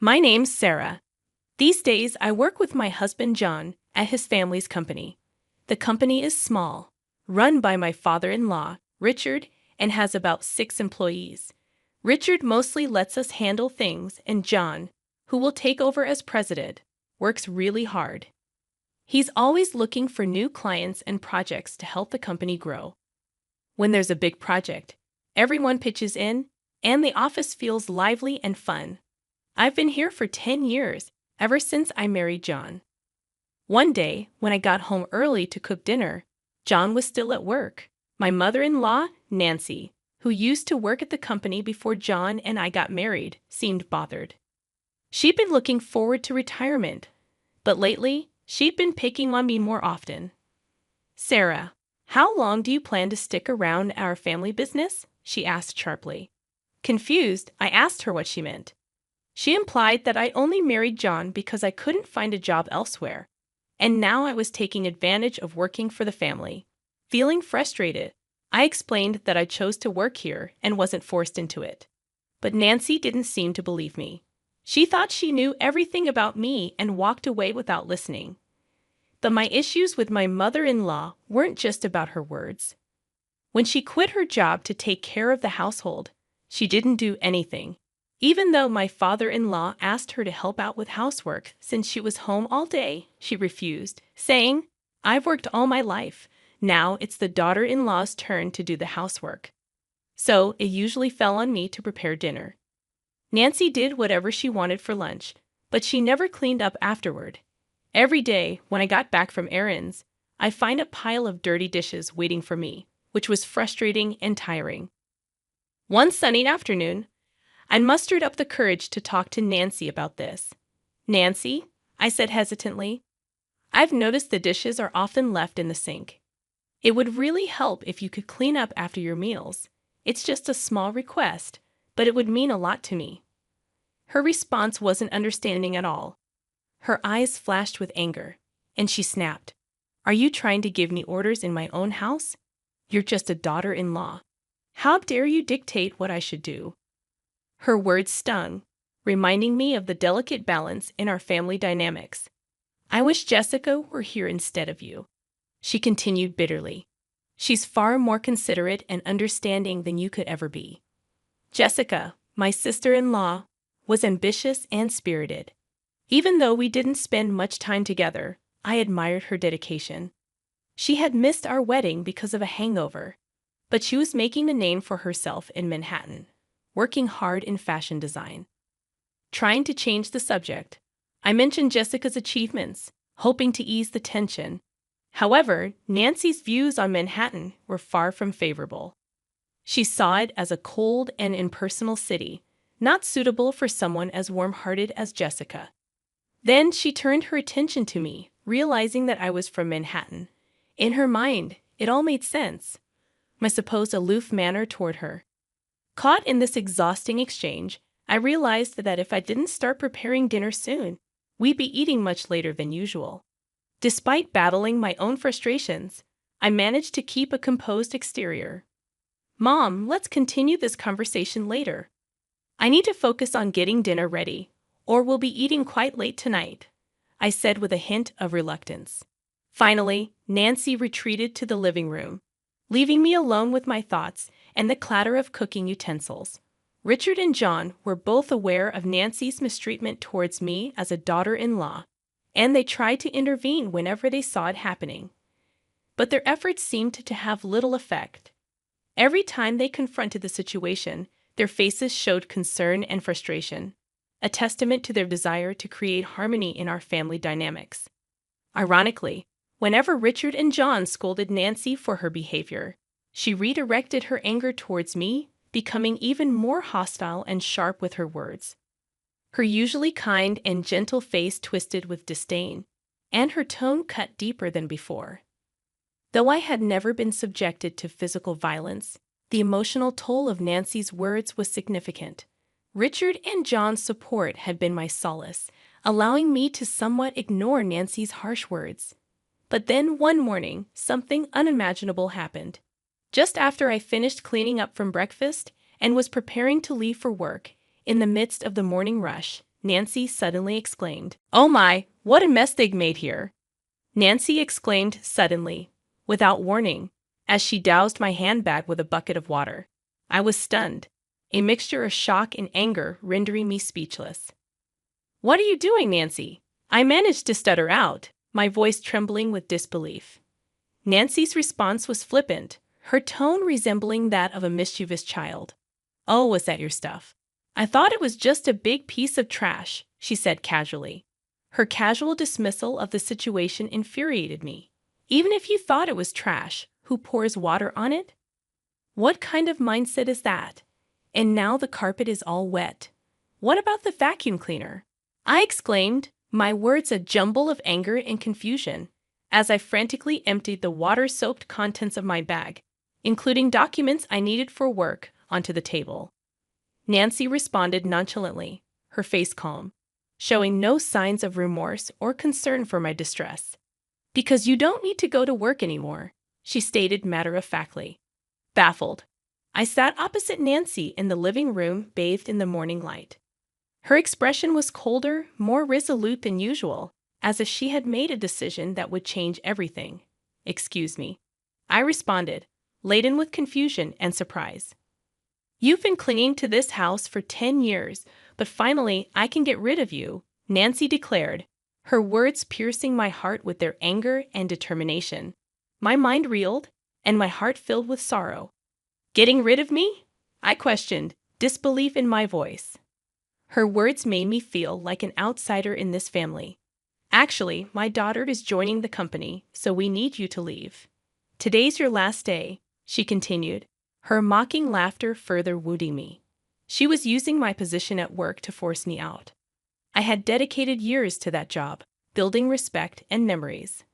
My name's Sarah. These days, I work with my husband John at his family's company. The company is small, run by my father-in-law, Richard, and has about 6 employees. Richard mostly lets us handle things, and John, who will take over as president, works really hard. He's always looking for new clients and projects to help the company grow. When there's a big project, everyone pitches in, and the office feels lively and fun. I've been here for 10 years, ever since I married John. One day, when I got home early to cook dinner, John was still at work. My mother-in-law, Nancy, who used to work at the company before John and I got married, seemed bothered. She'd been looking forward to retirement, but lately, she'd been picking on me more often. "Sarah, how long do you plan to stick around our family business?" she asked sharply. Confused, I asked her what she meant. She implied that I only married John because I couldn't find a job elsewhere, and now I was taking advantage of working for the family. Feeling frustrated, I explained that I chose to work here and wasn't forced into it. But Nancy didn't seem to believe me. She thought she knew everything about me and walked away without listening. But my issues with my mother-in-law weren't just about her words. When she quit her job to take care of the household, she didn't do anything. Even though my father-in-law asked her to help out with housework since she was home all day, she refused, saying, "I've worked all my life. Now it's the daughter-in-law's turn to do the housework." So it usually fell on me to prepare dinner. Nancy did whatever she wanted for lunch, but she never cleaned up afterward. Every day, when I got back from errands, I find a pile of dirty dishes waiting for me, which was frustrating and tiring. One sunny afternoon, I mustered up the courage to talk to Nancy about this. "Nancy," I said hesitantly, "I've noticed the dishes are often left in the sink. It would really help if you could clean up after your meals. It's just a small request, but it would mean a lot to me." Her response wasn't understanding at all. Her eyes flashed with anger, and she snapped, "Are you trying to give me orders in my own house? You're just a daughter-in-law. How dare you dictate what I should do?" Her words stung, reminding me of the delicate balance in our family dynamics. "I wish Jessica were here instead of you," she continued bitterly. "She's far more considerate and understanding than you could ever be." Jessica, my sister-in-law, was ambitious and spirited. Even though we didn't spend much time together, I admired her dedication. She had missed our wedding because of a hangover, but she was making a name for herself in Manhattan, working hard in fashion design. Trying to change the subject, I mentioned Jessica's achievements, hoping to ease the tension. However, Nancy's views on Manhattan were far from favorable. She saw it as a cold and impersonal city, not suitable for someone as warm-hearted as Jessica. Then she turned her attention to me, realizing that I was from Manhattan. In her mind, it all made sense. My supposed aloof manner toward her. Caught in this exhausting exchange, I realized that if I didn't start preparing dinner soon, we'd be eating much later than usual. Despite battling my own frustrations, I managed to keep a composed exterior. "Mom, let's continue this conversation later. I need to focus on getting dinner ready, or we'll be eating quite late tonight," I said with a hint of reluctance. Finally, Nancy retreated to the living room, leaving me alone with my thoughts and the clatter of cooking utensils. Richard and John were both aware of Nancy's mistreatment towards me as a daughter-in-law, and they tried to intervene whenever they saw it happening. But their efforts seemed to have little effect. Every time they confronted the situation, their faces showed concern and frustration, a testament to their desire to create harmony in our family dynamics. Ironically, whenever Richard and John scolded Nancy for her behavior, she redirected her anger towards me, becoming even more hostile and sharp with her words. Her usually kind and gentle face twisted with disdain, and her tone cut deeper than before. Though I had never been subjected to physical violence, the emotional toll of Nancy's words was significant. Richard and John's support had been my solace, allowing me to somewhat ignore Nancy's harsh words. But then one morning, something unimaginable happened. Just after I finished cleaning up from breakfast and was preparing to leave for work, in the midst of the morning rush, Nancy suddenly exclaimed. "Oh my, what a mess they've made here!" Nancy exclaimed suddenly, without warning, as she doused my handbag with a bucket of water. I was stunned, a mixture of shock and anger rendering me speechless. "What are you doing, Nancy?" I managed to stutter out, my voice trembling with disbelief. Nancy's response was flippant, her tone resembling that of a mischievous child. "Oh, was that your stuff? I thought it was just a big piece of trash," she said casually. Her casual dismissal of the situation infuriated me. Even if you thought it was trash, who pours water on it? What kind of mindset is that? And now the carpet is all wet. What about the vacuum cleaner? I exclaimed, my words a jumble of anger and confusion, as I frantically emptied the water-soaked contents of my bag, including documents I needed for work, onto the table. Nancy responded nonchalantly, her face calm, showing no signs of remorse or concern for my distress. "Because you don't need to go to work anymore," she stated matter-of-factly. Baffled, I sat opposite Nancy in the living room bathed in the morning light. Her expression was colder, more resolute than usual, as if she had made a decision that would change everything. "Excuse me," I responded, laden with confusion and surprise. "You've been clinging to this house for 10 years, but finally I can get rid of you," Nancy declared, her words piercing my heart with their anger and determination. My mind reeled, and my heart filled with sorrow. "Getting rid of me?" I questioned, disbelief in my voice. Her words made me feel like an outsider in this family. "Actually, my daughter is joining the company, so we need you to leave. Today's your last day," she continued, her mocking laughter further wounding me. She was using my position at work to force me out. I had dedicated years to that job, building respect and memories.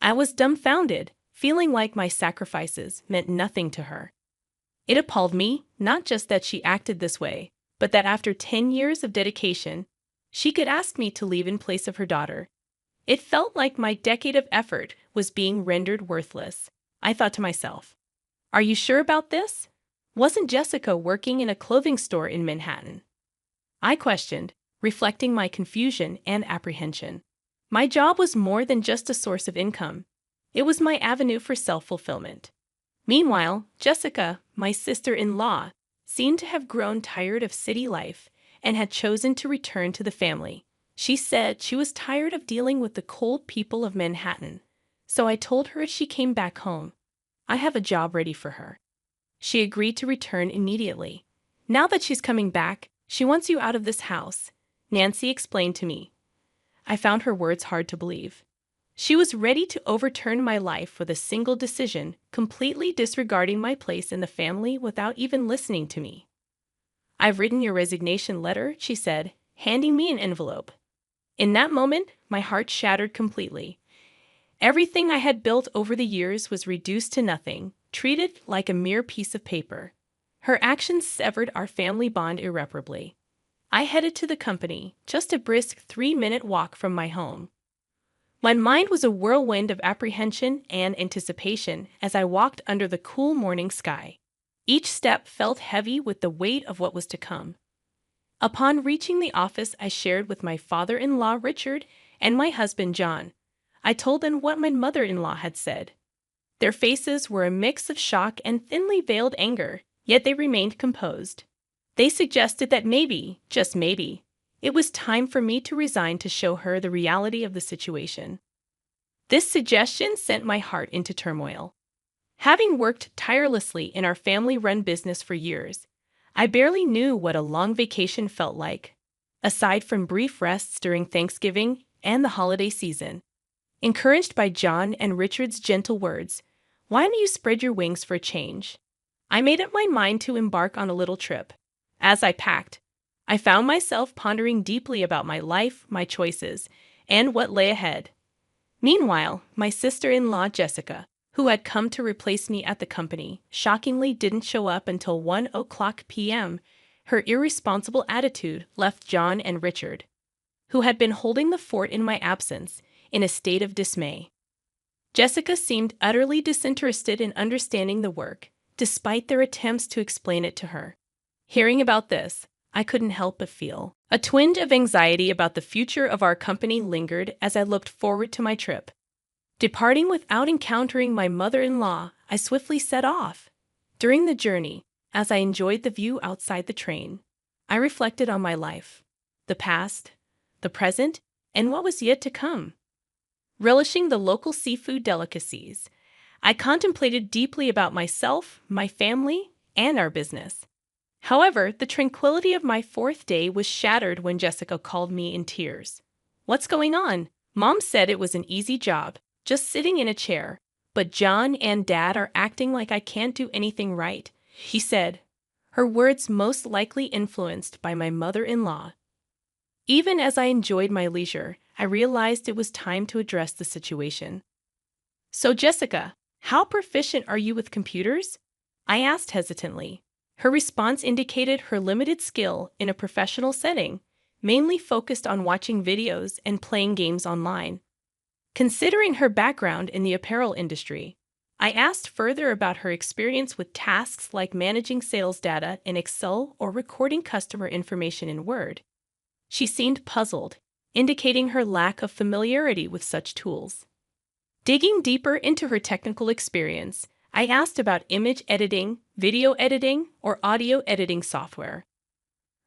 I was dumbfounded, feeling like my sacrifices meant nothing to her. It appalled me, not just that she acted this way, but that after 10 years of dedication, she could ask me to leave in place of her daughter. It felt like my decade of effort was being rendered worthless. I thought to myself, "Are you sure about this? Wasn't Jessica working in a clothing store in Manhattan?" I questioned, reflecting my confusion and apprehension. My job was more than just a source of income. It was my avenue for self-fulfillment. Meanwhile, Jessica, my sister-in-law, seemed to have grown tired of city life and had chosen to return to the family. She said she was tired of dealing with the cold people of Manhattan, so I told her she came back home. I have a job ready for her. She agreed to return immediately. "Now that she's coming back, she wants you out of this house," Nancy explained to me. I found her words hard to believe. She was ready to overturn my life with a single decision, completely disregarding my place in the family without even listening to me. "I've written your resignation letter," she said, handing me an envelope. In that moment, my heart shattered completely. Everything I had built over the years was reduced to nothing, treated like a mere piece of paper. Her actions severed our family bond irreparably. I headed to the company, just a brisk 3-minute walk from my home. My mind was a whirlwind of apprehension and anticipation as I walked under the cool morning sky. Each step felt heavy with the weight of what was to come. Upon reaching the office, I shared with my father-in-law Richard and my husband John. I told them what my mother-in-law had said. Their faces were a mix of shock and thinly veiled anger, yet they remained composed. They suggested that maybe, just maybe, it was time for me to resign to show her the reality of the situation. This suggestion sent my heart into turmoil. Having worked tirelessly in our family-run business for years, I barely knew what a long vacation felt like, aside from brief rests during Thanksgiving and the holiday season. Encouraged by John and Richard's gentle words, "Why don't you spread your wings for a change?" I made up my mind to embark on a little trip. As I packed, I found myself pondering deeply about my life, my choices, and what lay ahead. Meanwhile, my sister-in-law Jessica, who had come to replace me at the company, shockingly didn't show up until 1:00 p.m. Her irresponsible attitude left John and Richard, who had been holding the fort in my absence, in a state of dismay. Jessica seemed utterly disinterested in understanding the work, despite their attempts to explain it to her. Hearing about this, I couldn't help but feel. A twinge of anxiety about the future of our company lingered as I looked forward to my trip. Departing without encountering my mother-in-law, I swiftly set off. During the journey, as I enjoyed the view outside the train, I reflected on my life, the past, the present, and what was yet to come. Relishing the local seafood delicacies, I contemplated deeply about myself, my family, and our business. However, the tranquility of my fourth day was shattered when Jessica called me in tears. "What's going on? Mom said it was an easy job, just sitting in a chair, but John and Dad are acting like I can't do anything right," she said, her words most likely influenced by my mother-in-law. Even as I enjoyed my leisure, I realized it was time to address the situation. "So, Jessica, how proficient are you with computers?" I asked hesitantly. Her response indicated her limited skill in a professional setting, mainly focused on watching videos and playing games online. Considering her background in the apparel industry, I asked further about her experience with tasks like managing sales data in Excel or recording customer information in Word. She seemed puzzled, indicating her lack of familiarity with such tools. Digging deeper into her technical experience, I asked about image editing, video editing, or audio editing software.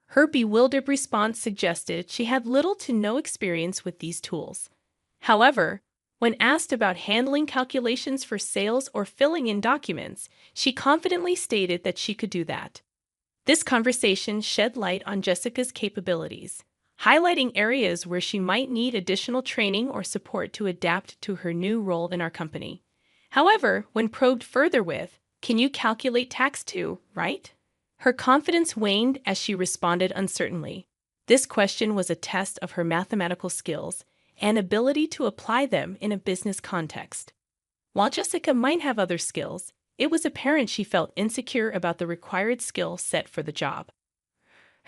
Her bewildered response suggested she had little to no experience with these tools. However, when asked about handling calculations for sales or filling in documents, she confidently stated that she could do that. This conversation shed light on Jessica's capabilities, highlighting areas where she might need additional training or support to adapt to her new role in our company. However, when probed further with, "Can you calculate tax too, right?" her confidence waned as she responded uncertainly. This question was a test of her mathematical skills and ability to apply them in a business context. While Jessica might have other skills, it was apparent she felt insecure about the required skill set for the job.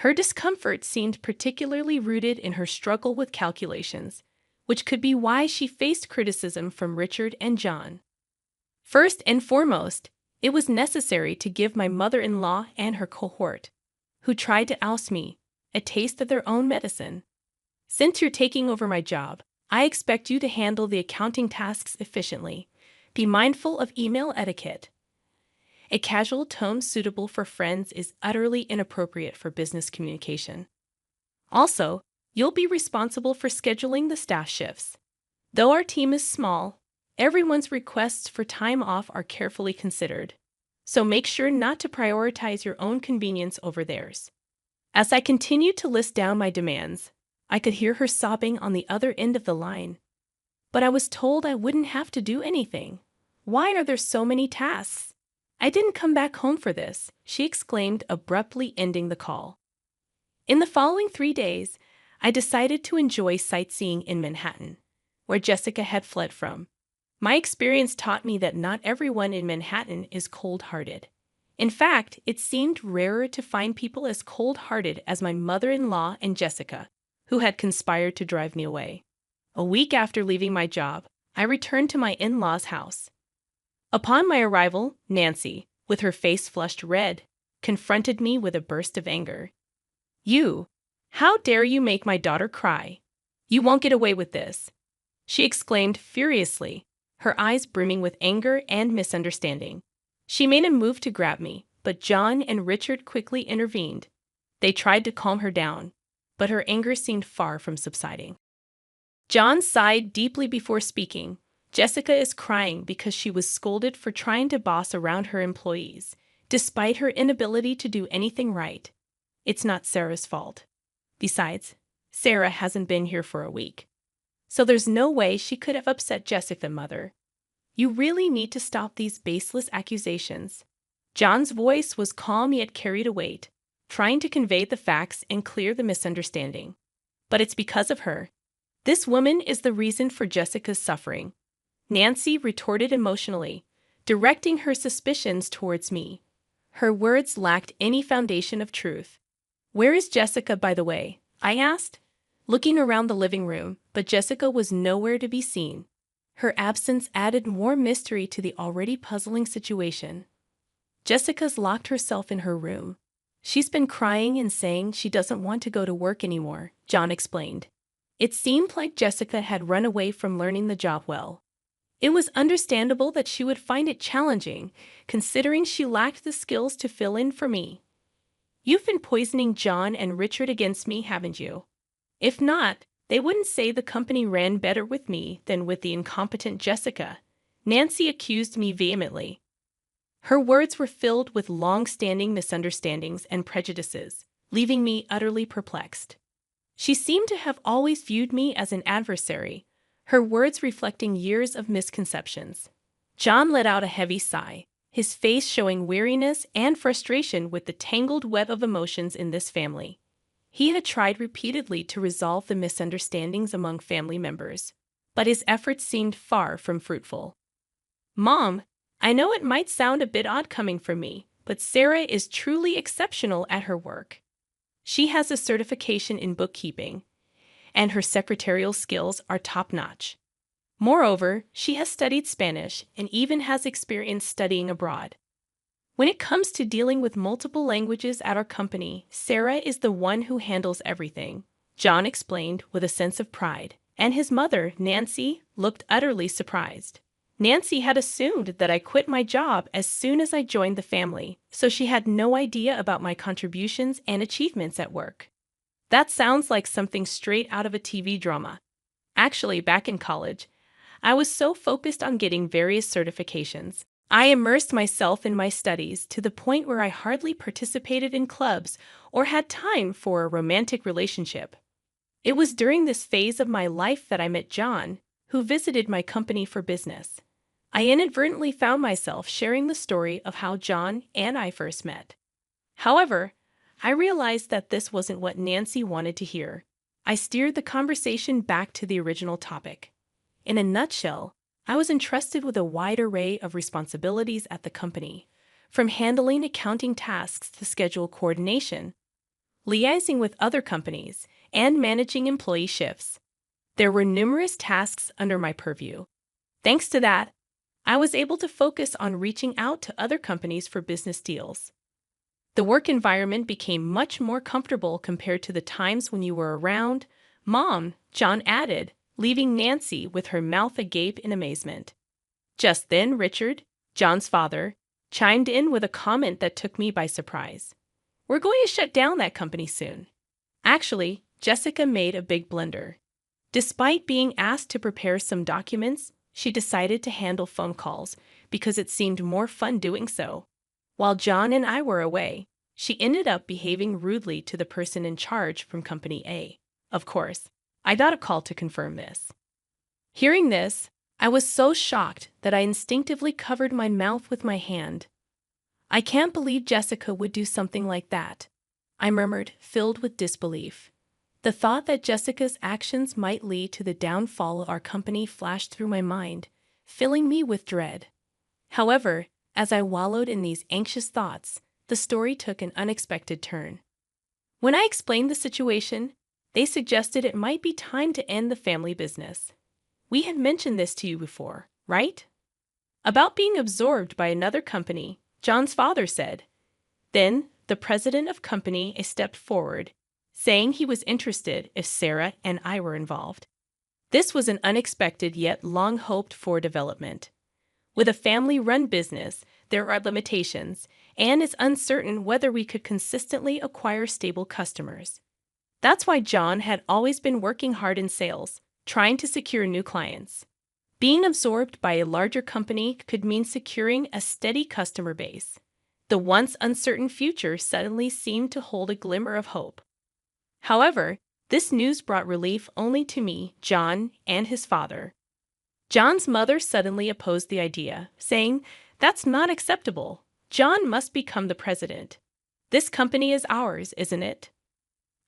Her discomfort seemed particularly rooted in her struggle with calculations, which could be why she faced criticism from Richard and John. First and foremost, it was necessary to give my mother-in-law and her cohort, who tried to oust me, a taste of their own medicine. "Since you're taking over my job, I expect you to handle the accounting tasks efficiently. Be mindful of email etiquette." A casual tone suitable for friends is utterly inappropriate for business communication. Also, you'll be responsible for scheduling the staff shifts. Though our team is small, everyone's requests for time off are carefully considered, so make sure not to prioritize your own convenience over theirs. As I continued to list down my demands, I could hear her sobbing on the other end of the line. "But I was told I wouldn't have to do anything. Why are there so many tasks? I didn't come back home for this," she exclaimed, abruptly ending the call. In the following 3 days, I decided to enjoy sightseeing in Manhattan, where Jessica had fled from. My experience taught me that not everyone in Manhattan is cold-hearted. In fact, it seemed rarer to find people as cold-hearted as my mother-in-law and Jessica, who had conspired to drive me away. A week after leaving my job, I returned to my in-laws' house. Upon my arrival, Nancy, with her face flushed red, confronted me with a burst of anger. How dare you make my daughter cry? You won't get away with this," she exclaimed furiously, her eyes brimming with anger and misunderstanding. She made a move to grab me, but John and Richard quickly intervened. They tried to calm her down, but her anger seemed far from subsiding. John sighed deeply before speaking. "Jessica is crying because she was scolded for trying to boss around her employees, despite her inability to do anything right. It's not Sarah's fault. Besides, Sarah hasn't been here for a week, so there's no way she could have upset Jessica, Mother. You really need to stop these baseless accusations." John's voice was calm yet carried a weight, trying to convey the facts and clear the misunderstanding. "But it's because of her. This woman is the reason for Jessica's suffering," Nancy retorted emotionally, directing her suspicions towards me. Her words lacked any foundation of truth. "Where is Jessica, by the way?" I asked, looking around the living room, but Jessica was nowhere to be seen. Her absence added more mystery to the already puzzling situation. "Jessica's locked herself in her room. She's been crying and saying she doesn't want to go to work anymore, John explained. It seemed like Jessica had run away from learning the job well. It was understandable that she would find it challenging, considering she lacked the skills to fill in for me. You've been poisoning John and Richard against me, haven't you? If not, they wouldn't say the company ran better with me than with the incompetent Jessica, Nancy accused me vehemently. Her words were filled with long-standing misunderstandings and prejudices, leaving me utterly perplexed. She seemed to have always viewed me as an adversary, her words reflecting years of misconceptions. John let out a heavy sigh, his face showing weariness and frustration with the tangled web of emotions in this family. He had tried repeatedly to resolve the misunderstandings among family members, but his efforts seemed far from fruitful. Mom, I know it might sound a bit odd coming from me, but Sarah is truly exceptional at her work. She has a certification in bookkeeping, and her secretarial skills are top-notch. Moreover, she has studied Spanish and even has experience studying abroad. When it comes to dealing with multiple languages at our company, Sarah is the one who handles everything, John explained with a sense of pride, and his mother, Nancy, looked utterly surprised. Nancy had assumed that I quit my job as soon as I joined the family, so she had no idea about my contributions and achievements at work. That sounds like something straight out of a TV drama. Actually, back in college, I was so focused on getting various certifications. I immersed myself in my studies to the point where I hardly participated in clubs or had time for a romantic relationship. It was during this phase of my life that I met John, who visited my company for business. I inadvertently found myself sharing the story of how John and I first met. However, I realized that this wasn't what Nancy wanted to hear. I steered the conversation back to the original topic. In a nutshell, I was entrusted with a wide array of responsibilities at the company, from handling accounting tasks to schedule coordination, liaising with other companies, and managing employee shifts. There were numerous tasks under my purview. Thanks to that, I was able to focus on reaching out to other companies for business deals. The work environment became much more comfortable compared to the times when you were around, Mom, John added, leaving Nancy with her mouth agape in amazement. Just then, Richard, John's father, chimed in with a comment that took me by surprise. We're going to shut down that company soon. Actually, Jessica made a big blunder. Despite being asked to prepare some documents, she decided to handle phone calls because it seemed more fun doing so. While John and I were away, she ended up behaving rudely to the person in charge from Company A. Of course, I got a call to confirm this. Hearing this, I was so shocked that I instinctively covered my mouth with my hand. I can't believe Jessica would do something like that, I murmured, filled with disbelief. The thought that Jessica's actions might lead to the downfall of our company flashed through my mind, filling me with dread. However, as I wallowed in these anxious thoughts, the story took an unexpected turn. When I explained the situation, they suggested it might be time to end the family business. We had mentioned this to you before, right? About being absorbed by another company, John's father said. Then, the president of Company A stepped forward, saying he was interested if Sarah and I were involved. This was an unexpected yet long-hoped-for development. With a family-run business, there are limitations, and it's uncertain whether we could consistently acquire stable customers. That's why John had always been working hard in sales, trying to secure new clients. Being absorbed by a larger company could mean securing a steady customer base. The once uncertain future suddenly seemed to hold a glimmer of hope. However, this news brought relief only to me, John, and his father. John's mother suddenly opposed the idea, saying, "That's not acceptable. John must become the president. This company is ours, isn't it?"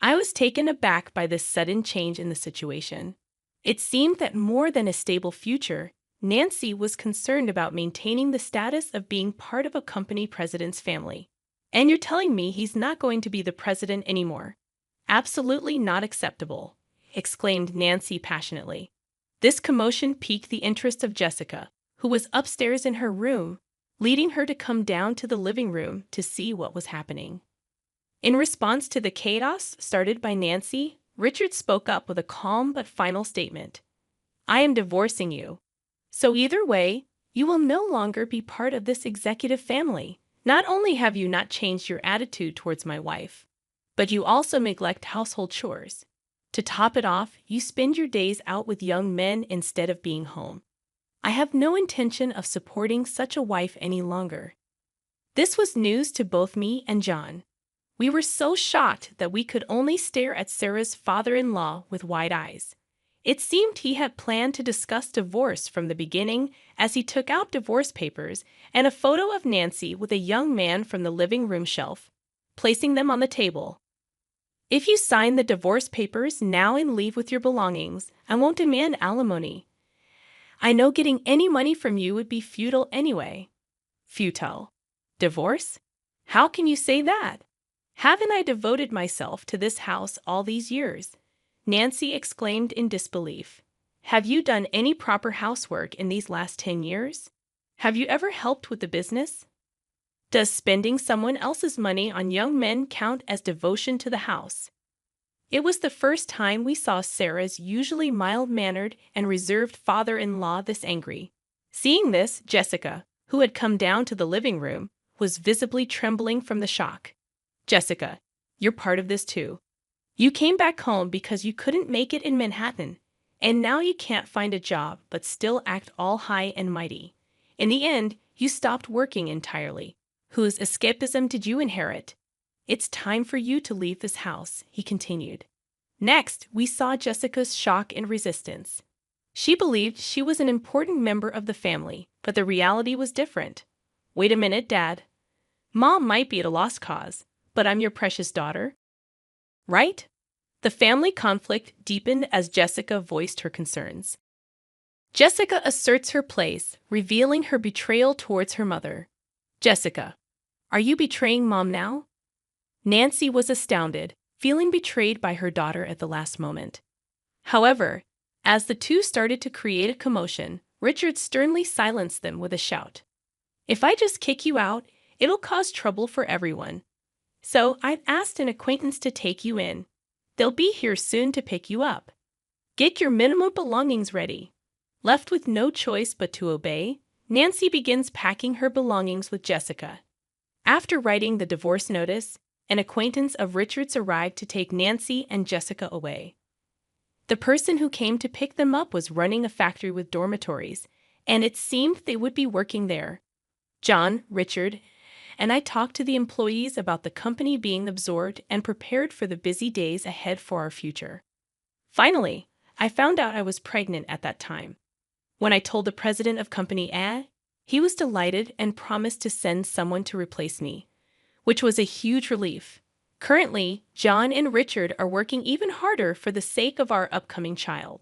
I was taken aback by this sudden change in the situation. It seemed that more than a stable future, Nancy was concerned about maintaining the status of being part of a company president's family. And you're telling me he's not going to be the president anymore? Absolutely not acceptable, exclaimed Nancy passionately. This commotion piqued the interest of Jessica, who was upstairs in her room, leading her to come down to the living room to see what was happening. In response to the chaos started by Nancy, Richard spoke up with a calm but final statement. I am divorcing you. So either way, you will no longer be part of this executive family. Not only have you not changed your attitude towards my wife, but you also neglect household chores. To top it off, you spend your days out with young men instead of being home. I have no intention of supporting such a wife any longer. This was news to both me and John. We were so shocked that we could only stare at Sarah's father-in-law with wide eyes. It seemed he had planned to discuss divorce from the beginning, as he took out divorce papers and a photo of Nancy with a young man from the living room shelf, placing them on the table. If you sign the divorce papers now and leave with your belongings, I won't demand alimony. I know getting any money from you would be futile anyway. Futile. Divorce? How can you say that? Haven't I devoted myself to this house all these years? Nancy exclaimed in disbelief. Have you done any proper housework in these last 10 years? Have you ever helped with the business? Does spending someone else's money on young men count as devotion to the house? It was the first time we saw Sarah's usually mild-mannered and reserved father-in-law this angry. Seeing this, Jessica, who had come down to the living room, was visibly trembling from the shock. Jessica, you're part of this too. You came back home because you couldn't make it in Manhattan, and now you can't find a job but still act all high and mighty. In the end, you stopped working entirely. Whose escapism did you inherit? It's time for you to leave this house, he continued. Next, we saw Jessica's shock and resistance. She believed she was an important member of the family, but the reality was different. Wait a minute, Dad. Mom might be at a lost cause, but I'm your precious daughter. Right? The family conflict deepened as Jessica voiced her concerns. Jessica asserts her place, revealing her betrayal towards her mother. Jessica, are you betraying Mom now? Nancy was astounded, feeling betrayed by her daughter at the last moment. However, as the two started to create a commotion, Richard sternly silenced them with a shout. If I just kick you out, it'll cause trouble for everyone. So I've asked an acquaintance to take you in. They'll be here soon to pick you up. Get your minimum belongings ready. Left with no choice but to obey, Nancy begins packing her belongings with Jessica. After writing the divorce notice, an acquaintance of Richard's arrived to take Nancy and Jessica away. The person who came to pick them up was running a factory with dormitories, and it seemed they would be working there. John, Richard, and I talked to the employees about the company being absorbed and prepared for the busy days ahead for our future. Finally, I found out I was pregnant at that time. When I told the president of Company A, he was delighted and promised to send someone to replace me, which was a huge relief. Currently, John and Richard are working even harder for the sake of our upcoming child.